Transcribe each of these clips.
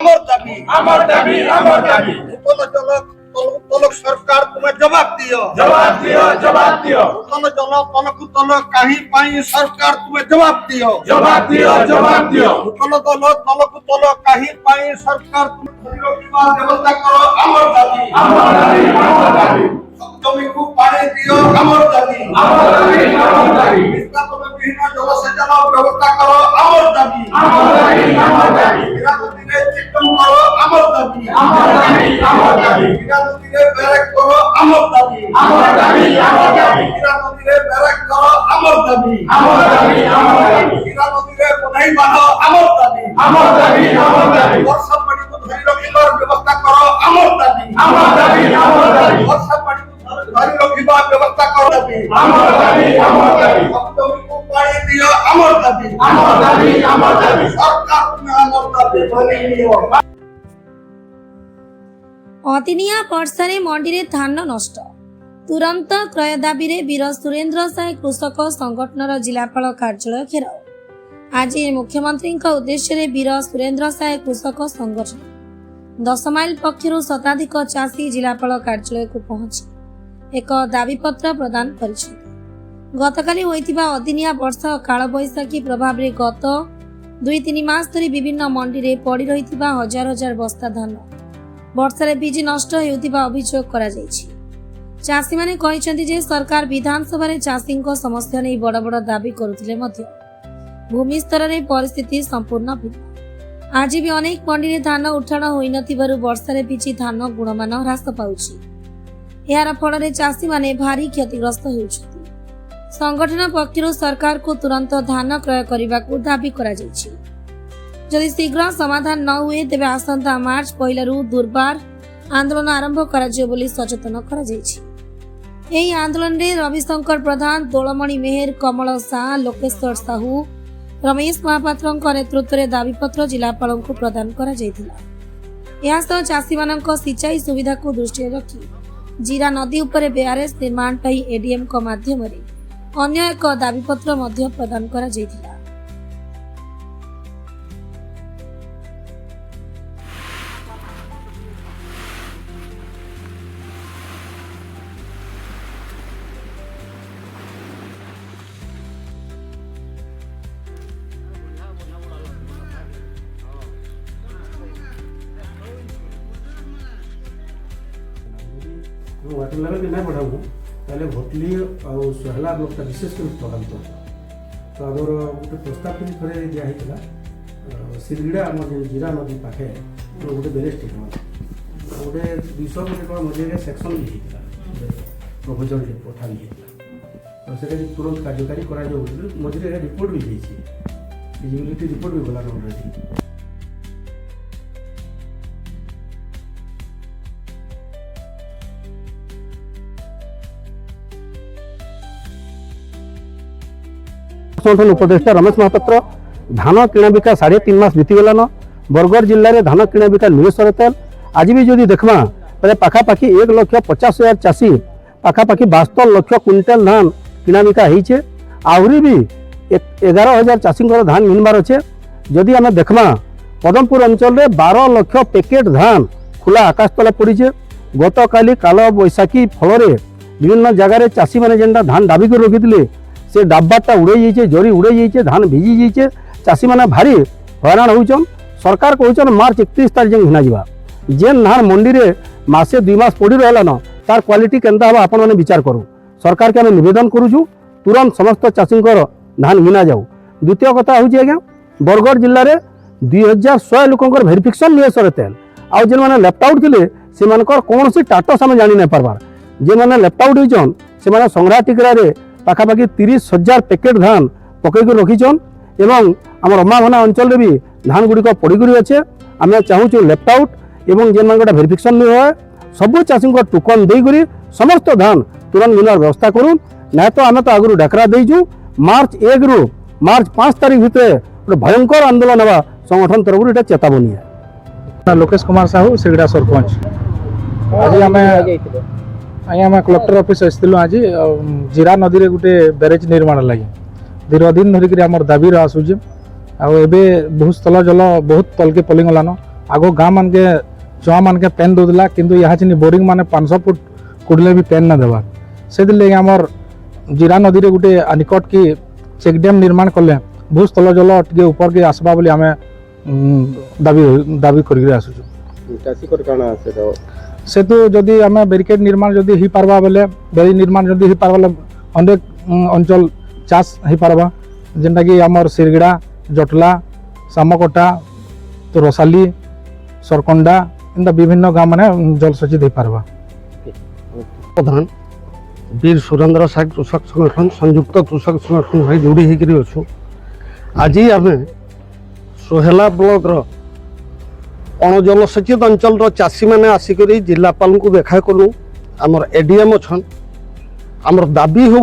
আমার দাবি তলক সরকার তুমি জবাব দিও তল কাহি পাই সরকার তুমি জবাব দিও তল কাহি পাই সরকার তুমি ব্যবস্থা করো আমার দাবি জমিকে পানি দিও আমার দাবি বিভিন্ন জলসেচন ব্যবস্থা করো আমার দাবি চিত্তন করো আমার দাবি ব্যারেক করো আমার দাবি ব্যারেক করো আমার দাবি কোথায় বাঁধো আমার দাবি বর্ষা পানি ধরে রাখিবার ব্যবস্থা করো আমার দাবি বর্ষা পানি ধরে রাখিবার ব্যবস্থা করো জমিকে পানি দিও আমার দাবি সরকার তুমি আমার দাবি বলে নিও। অতিনিয়া ବର୍ଷାରେ ମଣ୍ଡିରେ ଧାନ ନଷ୍ଟ ତୁରନ୍ତ କ୍ରୟ ଦାବିରେ ବୀର ସୁରେନ୍ଦ୍ର ସାଏ କୃଷକ ସଂଗଠନର ଜିଲ୍ଲାପାଳ କାର୍ଯ୍ୟାଳୟ ଘେରାଉ। ଆଜି ମୁଖ୍ୟମନ୍ତ୍ରୀଙ୍କ ଉଦ୍ଦେଶ୍ୟରେ ବୀର ସୁରେନ୍ଦ୍ର ସାଏ କୃଷକ ସଂଗଠନ 10 ମାଇଲ ପକ୍ଷରୁ ଶତାଧିକ ଚାଷୀ ଜିଲ୍ଲାପାଳ କାର୍ଯ୍ୟାଳୟକୁ ପହଞ୍ଚି ଏକ ଦାବିପତ୍ର ପ୍ରଦାନ କରିଛନ୍ତି। ଗତକାଲି ହୋଇଥିବା ଅଦିନିଆ ବର୍ଷା ଓ କାଳବୈଶାଖୀ ପ୍ରଭାବରେ ଗତ 2-3 ମାସ ଧରି ବିଭିନ୍ନ ମଣ୍ଡିରେ ପଡ଼ି ରହିଥିବା ହଜାର ହଜାର ବସ୍ତା ଧାନ ବର୍ଷାରେ ଭିଜି ନଷ୍ଟ ହେଉଥିବା ଅଭିଯୋଗ କରାଯାଇଛି। ଚାଷୀମାନେ କହିଛନ୍ତି ଯେ ସରକାର ବିଧାନସଭାରେ ଚାଷୀଙ୍କ ସମସ୍ୟା ନେଇ ବଡ଼ ବଡ଼ ଦାବି କରୁଥିଲେ ମଧ୍ୟ ଭୂମି ସ୍ତରରେ ପରିସ୍ଥିତି ସମ୍ପୂର୍ଣ୍ଣ ଭିନ୍ନ। ଆଜି ବି ଅନେକ ମଣ୍ଡିରେ ଧାନ ଉଠାଣ ହୋଇନଥିବାରୁ ବର୍ଷାରେ ଭିଜି ଧାନ ଗୁଣମାନ ହ୍ରାସ ପାଉଛି। ଏହାର ଫଳରେ ଚାଷୀମାନେ ଭାରି କ୍ଷତିଗ୍ରସ୍ତ ହେଉଛନ୍ତି। ସଂଗଠନ ପକ୍ଷରୁ ସରକାରକୁ ତୁରନ୍ତ ଧାନ କ୍ରୟ କରିବାକୁ ଦାବି କରାଯାଇଛି। ଯଦି ଶୀଘ୍ର ସମାଧାନ ନ ହୁଏ ତେବେ ଆସନ୍ତା ମାର୍ଚ୍ଚ 1ରୁ ଦୁର୍ବାର ଆନ୍ଦୋଳନ ଆରମ୍ଭ କରାଯିବ ବୋଲି ସଚେତନ କରାଯାଇଛି। ଏହି ଆନ୍ଦୋଳନରେ ରବିଶଙ୍କର ପ୍ରଧାନ, ଦୋଳମଣି ମେହେର, କମଳ ସାହା, ଲୋକେଶ୍ୱର ସାହୁ, ରମେଶ ମହାପାତ୍ରଙ୍କ ନେତୃତ୍ୱରେ ଦାବିପତ୍ର ଜିଲ୍ଲାପାଳଙ୍କୁ ପ୍ରଦାନ କରାଯାଇଥିଲା। ଏହାସହ ଚାଷୀମାନଙ୍କ ସିଞ୍ଚାଇ ସୁବିଧାକୁ ଦୃଷ୍ଟିରେ ରଖି ଜିରା ନଦୀ ଉପରେ ବ୍ୟାରେଜ ନିର୍ମାଣ ପାଇଁ ଏଡିଏମ୍ଙ୍କ ମାଧ୍ୟମରେ ଅନ୍ୟ ଏକ ଦାବିପତ୍ର ମଧ୍ୟ ପ୍ରଦାନ କରାଯାଇଥିଲା। वाटर लेवल के नहीं बढ़ाऊ पहले भोटली और सोहला ब्लॉक विशेष कर प्रभावित तो आगर गोटे प्रस्ताव थे दिखाई सिरगिड़ा आम जीरा नदी पाखे गोटे बेरेज टे गोटे 200 कोटी मझे सेक्शन भी होता प्रपोजल पठा भी होता तो से तुरंत कार्यकारी करा मझे रिपोर्ट भी फिजिबिलिटी रिपोर्ट भी गला अलरेडी। संगठन उपदेष्टा रमेश महापात्र धान किणा बिका 3.5 मास बीतीगलान बरगढ़ जिले में धान किणा बिका निवेशर तेल आज भी जदि देखमा तेरे पाखापाखि 1,50,000 चाषी पाखापाखि 72 लाख क्विंटाल धान किणा बिका होइछे आहरी भी 11,000 चाषी धान घिनबार अच्छे। जदि आम देखमा पदमपुर अंचल में 12 लाख पैकेट धान खुला आकाश तले पड़ी गत काली काल बैशाखी फल विभिन्न जगार चाषी मैंने जेनटा धान दाबी कर रखी से डाब्बाटा उड़े जाइए जरी उड़े जाइए धान भिजी जाइए चाषी मैंने भारी हैरान होचन। सरकार कहन मार्च 31 तारीख जाए घिना जा जेन धान मंडी में मासे 2 मास पड़ी रहा तार क्वालिटी केनता हम आपण मैंने विचार करूँ। सरकार के आम नवेदन करुचु तुरंत समस्त चाषी धान घिना जाऊ। द्वितीय कथा हूँ आज्ञा बरगढ़ जिले में 2100 लोकर भेरिफिकेशन निवेशर तेल आउ जेन मैंने लेफ्ट आउट थे से कौन सी टाटस आम जानी नहीं पार्बार जे मैंने लेफ्ट आउट होचन से संग्रह टिकरा पाखापाखि 30,000 पैकेट धान पकईक रखीचन एवं आम रमाभना अंचल भी धान गुड़िक पड़ीक अच्छे। आम चाहूँ लेफ्ट आउट एवं जेन गोटे भेरिफिकेशन नहीं हुए सबू चाषी टोकन देकर समस्त धान तुरंत मिलर व्यवस्था करूँ ना तो आम तो आगु डाकरा देचु मार्च 1 रु मार्च 5 तारीख भितर गोटे भयंकर आंदोलन होगा संगठन तरफ ये चेतावनी है। लोकेश कुमार साहू सिगड़ा सरपंच आज आम कलेक्टर ऑफिस आसलु आज जीरा नदी में गोटे ब्यारेज निर्माण लगे दीर्घ दिन धरिक आम दाबी आसूचे आबे भूस्थल जल बहुत तलके पलिगलान आगो गाँ मान के चुआ मान के पेन दौला किंतु यहाँ चिनी बोरिंग माने 500 फुट कुड़ले भी पेन ना देवा से लगे आमर जीरा नदी रे गुटे निकट की चेक डैम निर्माण कले भूस्थल जल टे ऊपर के आसबा बोली आमे दाबी दाबी करके आसुଛୁ चाषी कर काना से तो जदि आमे बैरिकेड निर्माण जदि ही पारबा बेले बेरी निर्माण जदि ही पारबा अनेक अंचल चाष ही पारबा जेनटा कि आमर सिरगिड़ा जटला सामकोटा तो रसाली सरकंडा इनता विभिन्न गाँव माने जलसेचित हो पारबा प्रधान वीर सुरेंद्र साय कृषक संगठन संयुक्त कृषक संगठन भाई जोड़ी होकर अच्छु आज आम सोहेला ब्लॉक अणजलसेचित अंचल चाषी मैंने आसिक जिलापाल को देखा कलु आमर एडीएम अच्छन आमर दाबी हो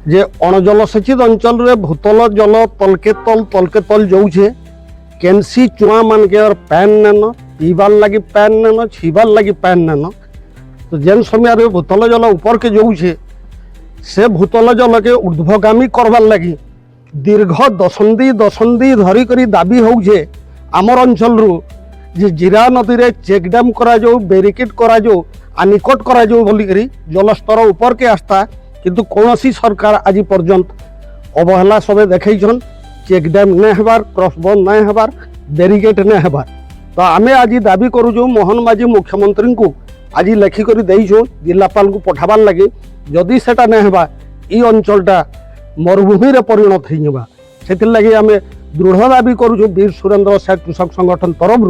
जे अणजलसेचित अंचल रे भूतल जल तलके तल जाऊे केनसी चुआ मान के पैन नेन पीबार लगी पैन नेन छीबार लगी पैन नेन तो जेन समय भूतल जल ऊपर के जाऊे से भूतल जल के ऊर्ध्वगामी करवार लगी दीर्घ दशंधि धरिक दाबी होजे आमर अंचल जे जीरा नदी रे चेक डैम करा जाऊ बेरिकेड करा जाऊ आनिकट करा जाऊ बोलिकरी जलस्तर ऊपर के आस्था किंतु कौनसी सरकार आज पर्यंत अवहेला सबे देखन चेक डैम नहीं हबार क्रॉसबंद नहीं हबार बेरिकेड नहीं हबार तो आमे आज दाबी करूँ मोहन माझी मुख्यमंत्री को आज लेखिक देइछो जिलापाल को पठाबार लगे जदि सेटा नहीं हबा ई अंचलटा मरुभूमि रे परिणत होइबा सेतिर लगे आमे दृढ़ दाबी करूँ वीर सुरेंद्र साय कृषक संगठन तरफ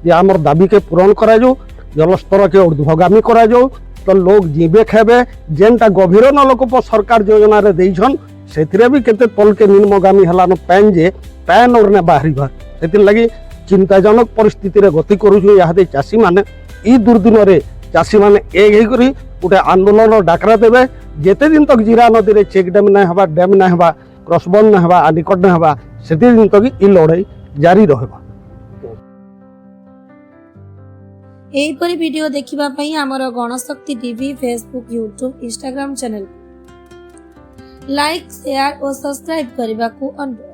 जे आमर दाबी के पूरण करा जाऊ जलस्तर के ऊर्ध्वगामी करा जाऊ तो लोग जीवे खेबे जेनटा गभीर नलकूप सरकार योजना रे देइछन सेतिरे भी केते तल के निम्नगामी हलानो पैन जे पैन और ने बाहरिबा सेतिर लगी चिंताजनक परिस्थिति रे गति करूँ यादे चाषी माने ई दुर्दिन रे चाषी माने एक होकर गोटे आंदोलन डाकरा देवे जेते दिन तक जीरा नदी रे चेक डैम नहीं हवा डैम नहीं हवा क्रॉसबंद नहीं हवा आनिकट नहीं हवा सेते दिन तक ई लड़ाई जारी रहबा। एहीपरि वीडियो देखिबा पई हमर Ganashakti TV Facebook YouTube Instagram channel like share और सब्सक्राइब करने को अनुरोध।